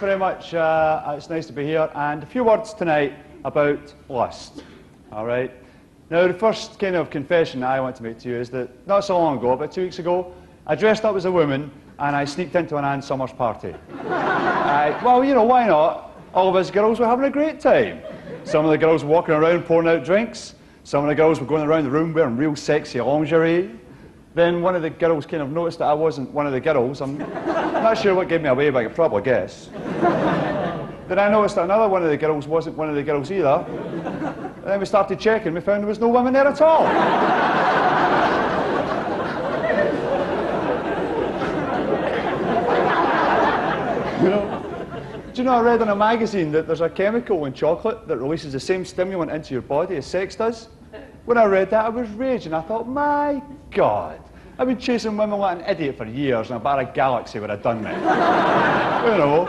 very much. It's nice to be here. And a few words tonight about lust. All right? Now, the first kind of confession I want to make to you is that not so long ago, about 2 weeks ago, I dressed up as a woman and I sneaked into an Ann Summers party. Well, you know, why not? All of us girls were having a great time. Some of the girls were walking around pouring out drinks. Some of the girls were going around the room wearing real sexy lingerie. Then one of the girls kind of noticed that I wasn't one of the girls. I'm not sure what gave me away, but I could probably guess. Then I noticed that another one of the girls wasn't one of the girls either. And then we started checking, we found there was no women there at all. You know, do you know, I read in a magazine that there's a chemical in chocolate that releases the same stimulant into your body as sex does? When I read that, I was raging. I thought, my God, I've been chasing women like an idiot for years, and about a galaxy would have done me. You know,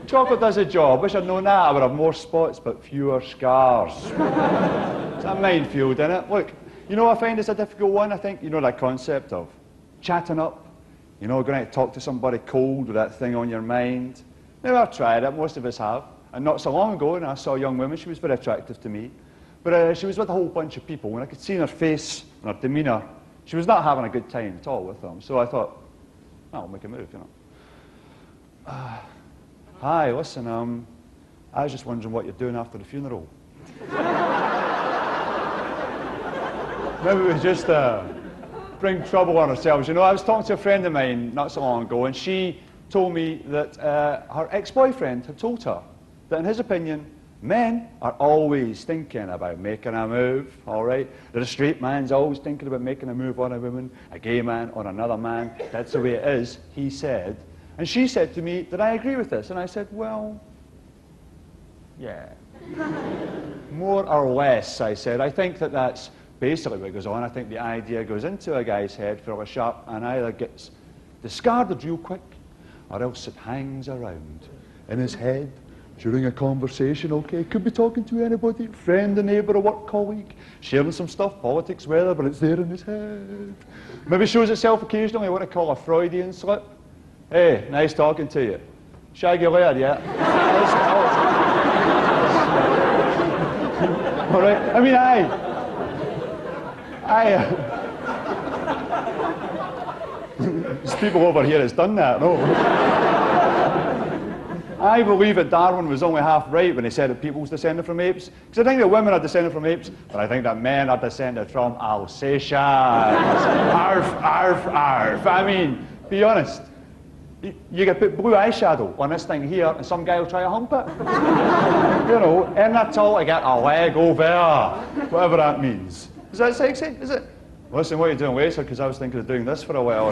chocolate does a job. Wish I'd known that. I would have more spots, but fewer scars. It's a minefield, isn't it? Look, you know what I find is a difficult one? I think, you know, that concept of chatting up, you know, going out to talk to somebody cold with that thing on your mind. Now, I've tried it, most of us have. And not so long ago, and I saw a young woman, she was very attractive to me. But she was with a whole bunch of people, and I could see in her face and her demeanour, she was not having a good time at all with them. So I thought, I'll make a move, you know. Hi, listen, I was just wondering what you're doing after the funeral. Maybe we just bring trouble on ourselves. You know, I was talking to a friend of mine not so long ago, and she told me that her ex-boyfriend had told her that, in his opinion, men are always thinking about making a move, all right? That a straight man's always thinking about making a move on a woman, a gay man on another man. That's the way it is, he said. And she said to me, did I agree with this? And I said, well, yeah. More or less, I said. I think that that's basically what goes on. I think the idea goes into a guy's head fairly sharp and either gets discarded real quick or else it hangs around in his head during a conversation, okay? Could be talking to anybody, friend, a neighbour, a work colleague, sharing some stuff, politics, weather, but it's there in his head. Maybe shows itself occasionally, what I call a Freudian slip. Hey, nice talking to you. Shaggy later, yeah? All right, I mean, there's people over here that's done that, no? I believe that Darwin was only half right when he said that people's descended from apes. Because I think that women are descended from apes, but I think that men are descended from Alsatians. Arf, arf, arf. I mean, be honest. You can put blue eyeshadow on this thing here, and some guy will try to hump it. You know, isn't that all to get a leg over? Whatever that means. Is that sexy? Is it? Listen, what are you doing later? Because I was thinking of doing this for a while.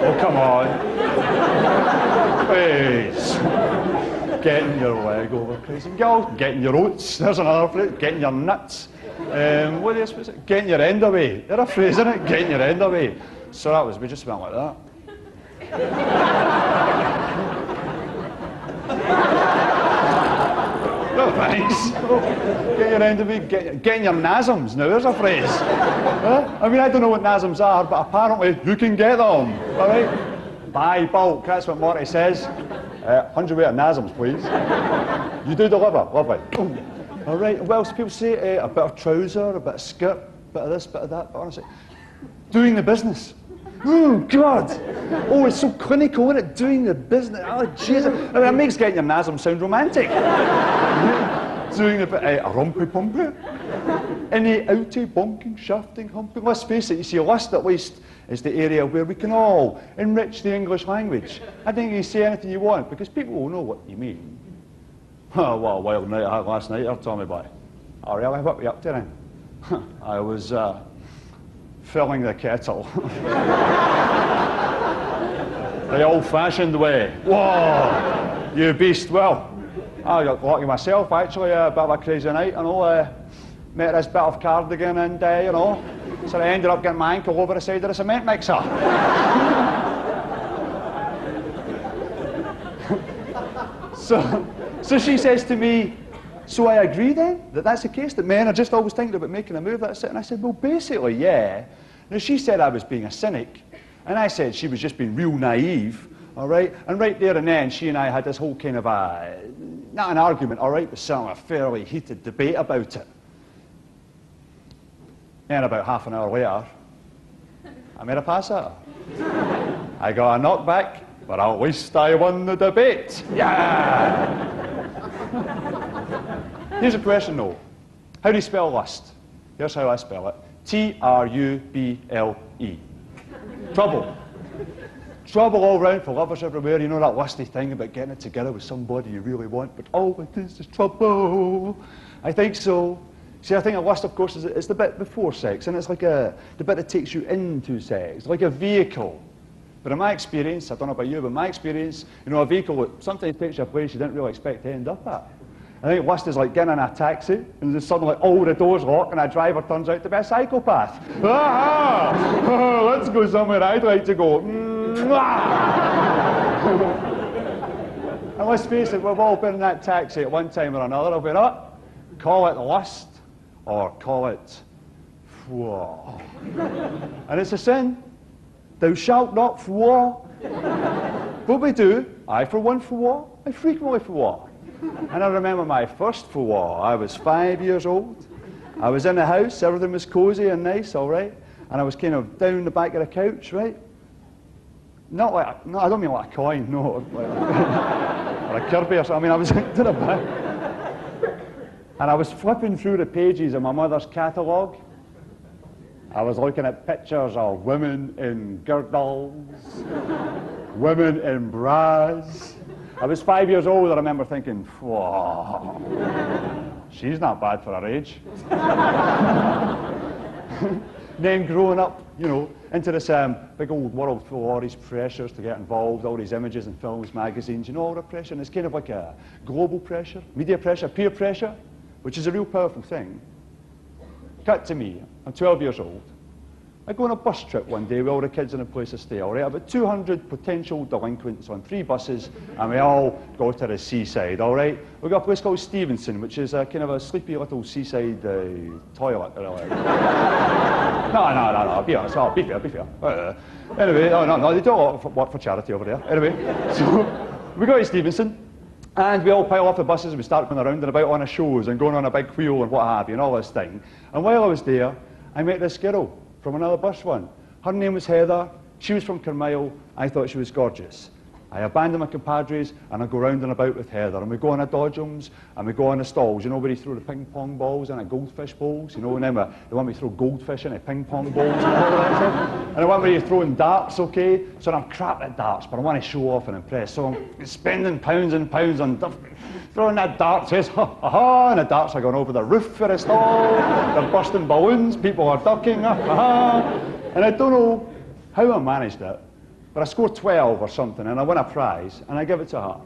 Oh, come on. Please. Getting your leg over, crazy girl. Getting your oats. There's another phrase. Getting your nuts. What else was it? Getting your end away. There's a phrase, isn't it? Getting your end away. So that was, we just went like that. No thanks. Get your end away. Getting your nasums. Now there's a phrase. I mean, I don't know what nasums are, but apparently you can get them. All right? Buy bulk, that's what Morty says. 100 weight of nasums, please. You do deliver, lovely. All right, what else do people say? A bit of trouser, a bit of skirt, a bit of this, bit of that. But honestly, doing the business. Oh, God. Oh, it's so clinical, isn't it? Doing the business. Oh, Jesus. I mean, it makes getting your nasum sound romantic. Doing a bit of rumpy pumpy. Any outy, bonking, shafting, humping. Let's face it, you see, lust at least is the area where we can all enrich the English language. I think you can say anything you want, because people will know what you mean. Oh, what a wild night I had last night, tell me about it. Oh, really? What were you up to then? I was filling the kettle. The old-fashioned way. Whoa, you beast. Well, I got lucky myself, actually, a bit of a crazy night, you know. Met this bit of cardigan and, you know, so I ended up getting my ankle over the side of the cement mixer. So she says to me, so I agree then, that that's the case, that men are just always thinking about making a move, that's it. And I said, well, basically, yeah. Now, she said I was being a cynic, and I said she was just being real naive, all right? And right there and then, she and I had this whole kind of not an argument, all right, but certainly a fairly heated debate about it. And about half an hour later, I made a pass at her. I got a knockback, but at least I won the debate. Yeah! Here's a question though. How do you spell lust? Here's how I spell it. T-R-U-B-L-E. Trouble. Trouble all round for lovers everywhere. You know that lusty thing about getting it together with somebody you really want, but all it is trouble. I think so. See, I think a lust, of course, is the bit before sex, and it's like the bit that takes you into sex, like a vehicle. But in my experience, I don't know about you, but in my experience, you know, a vehicle that sometimes takes you a place you didn't really expect to end up at. I think lust is like getting in a taxi, and then suddenly all the doors lock, and a driver turns out to be a psychopath. Ah! Let's go somewhere I'd like to go. And let's face it, we've all been in that taxi at one time or another. I've been up, call it lust, or call it whoa. And it's a sin. Thou shalt not whoa. But we do. I for one whoa. I frequently whoa. And I remember my first whoa. I was 5 years old. I was in the house, everything was cozy and nice, all right? And I was kind of down the back of the couch, right? Not like, no, I don't mean like a coin, no. Like, or a Kirby or something. I mean, I was to the back. And I was flipping through the pages of my mother's catalogue. I was looking at pictures of women in girdles, women in bras. I was 5 years old, I remember thinking, whoa, she's not bad for her age. Then growing up, you know, into this big old world full of all these pressures to get involved, all these images and films, magazines, you know, all the pressure. And it's kind of like a global pressure, media pressure, peer pressure, which is a real powerful thing. Cut to me, I'm 12 years old. I go on a bus trip one day with all the kids in a place to stay, all right? About 200 potential delinquents on 3 buses, and we all go to the seaside, all right? We've got a place called Stevenson, which is a kind of a sleepy little seaside toilet. Really. No, be honest, be fair. Anyway, no, they do a lot of work for charity over there. Anyway, so we go to Stevenson, and we all pile off the buses, and we start going around and about on the shows and going on a big wheel and what have you, and all this thing. And while I was there, I met this girl from another bus one. Her name was Heather. She was from Carmyle. I thought she was gorgeous. I abandon my compadres and I go round and about with Heather. And we go on a dodgems and we go on the stalls. You know where you throw the ping pong balls in a goldfish bowls? You know, and then they want me to throw goldfish in a ping pong bowls and all that stuff. And I want me to throw in darts, okay? So I'm crap at darts, but I want to show off and impress. So I'm spending pounds and pounds on throwing that dart, says, and the darts are going over the roof of the stall. They're bursting balloons, people are ducking, And I don't know how I managed it, but I scored 12 or something, and I win a prize, and I give it to her.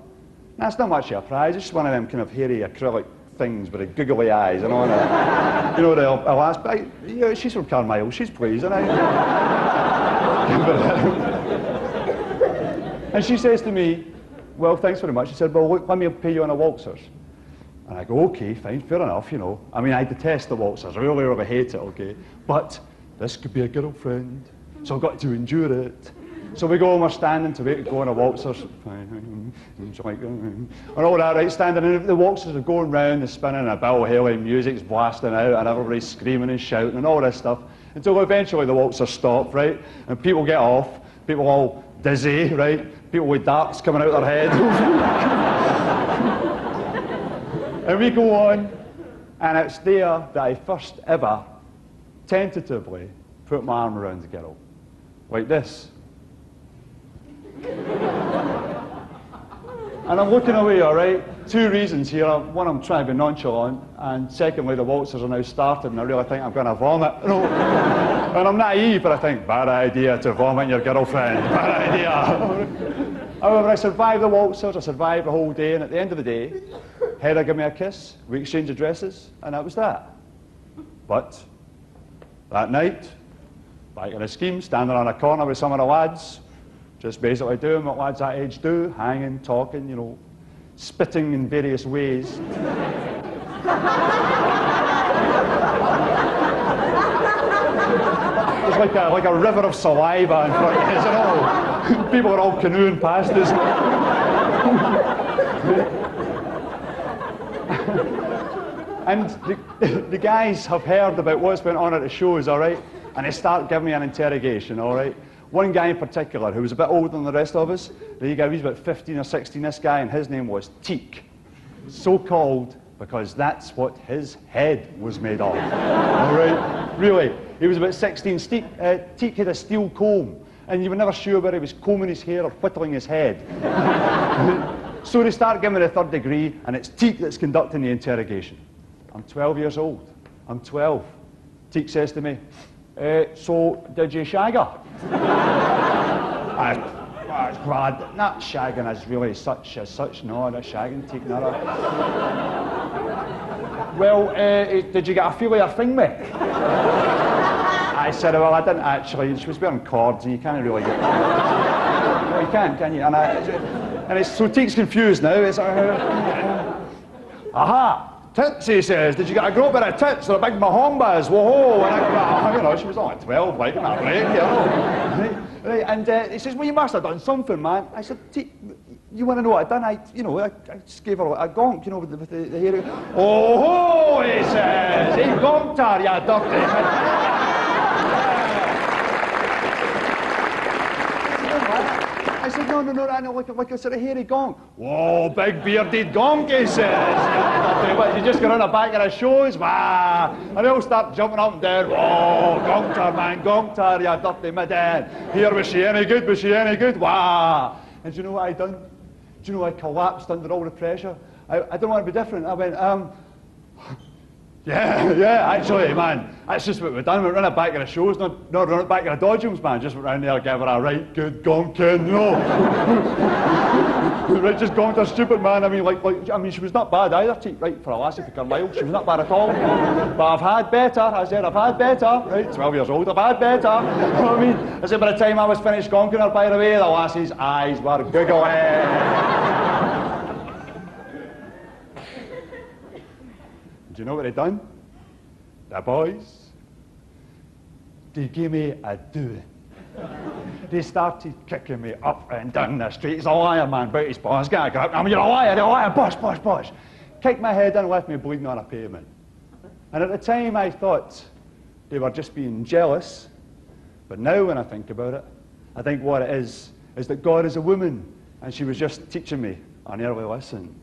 That's not much of a prize, it's just one of them kind of hairy acrylic things with the googly eyes, and all that. You know, I'll ask, yeah, she's from Carmyle, she's pleased, and and she says to me, well, thanks very much. She said, well, look, let me pay you on a waltzers. And I go, okay, fine, fair enough, you know. I mean, I detest the waltzers, I really, really hate it, okay? But this could be a girlfriend, so I've got to endure it. So we go and we're standing to wait to go on a waltzers. And all that, right, standing, and the waltzers are going round, they're spinning, and Bill Haley music's blasting out, and everybody's screaming and shouting and all this stuff, until eventually the waltzers stop, right? And people get off, people all dizzy, right? People with darts coming out of their head. And we go on, and it's there that I first ever tentatively put my arm around the girl, like this. And I'm looking away, all right? 2 reasons here. One, I'm trying to be nonchalant, and secondly, the waltzers are now started, and I really think I'm going to vomit. And I'm naive, but I think, bad idea to vomit your girlfriend. Bad idea. However, I survived the waltzers, I survived the whole day, and at the end of the day, Heather gave me a kiss, we exchanged addresses, and that was that. But that night, back in the scheme, standing on a corner with some of the lads, just basically doing what lads that age do, hanging, talking, you know, spitting in various ways. There's like a river of saliva in front of us, and all. People are all canoeing past us. And the guys have heard about what's went on at the shows, all right? And they start giving me an interrogation, all right? One guy in particular, who was a bit older than the rest of us, he was about 15 or 16, this guy, and his name was Teak. So called because that's what his head was made of. All right? Really. He was about 16. Teak had a steel comb, and you were never sure whether he was combing his hair or whittling his head. So they start giving me the third degree, and it's Teak that's conducting the interrogation. I'm 12 years old. I'm 12. Teak says to me, so did you shag her? Glad, not shagging is really such, no, not shagging, Teak, not a... Well, did you get a feel of your thing, mate? I said, well, I didn't actually. She was wearing cords, and you can't really get... No, you can't, can you? And it's so Teak's confused now. It's aha! Tits, he says. Did you get a great bit of tits or a big mahombas? Whoa! And I go, you know, she was only 12, like, in that break, you know. Right, and he says, well, you must have done something, man. I said, you want to know what I'd done? I just gave her a gonk, you know, with the hair. Oh, he says, he gonked her, you dirty. I said, no, like a sort of hairy gonk. Whoa, big bearded gonk, he says. What, you just go around the back of the shows? Wah! And they all start jumping up and down. Whoa, gonked her, man, gonked her, you dirty midden. Here, was she any good? Was she any good? Wah! And do you know what I done? Do you know I collapsed under all the pressure? I don't want to be different. I went, yeah, actually, man, that's just what we've done. We run it back in the shows, not run it back in the dodgems, man. Just went round there, give her a right good gonking, you know. Right, just gonked her stupid, man. I mean, she was not bad either, right, for a lassie for Carlisle. She was not bad at all. But I've had better, I said, I've had better. Right, 12 years old, I've had better. You know what I mean? I said, by the time I was finished gonking her, by the way, the lassie's eyes were googling. Do you know what they done? The boys, they gave me a doing. They started kicking me up and down the street. He's a liar, man, about his boss. Get a grip. I mean, you're a liar, bosh. Kicked my head in and left me bleeding on a pavement. And at the time I thought they were just being jealous. But now when I think about it, I think what it is that God is a woman, and she was just teaching me an early lesson.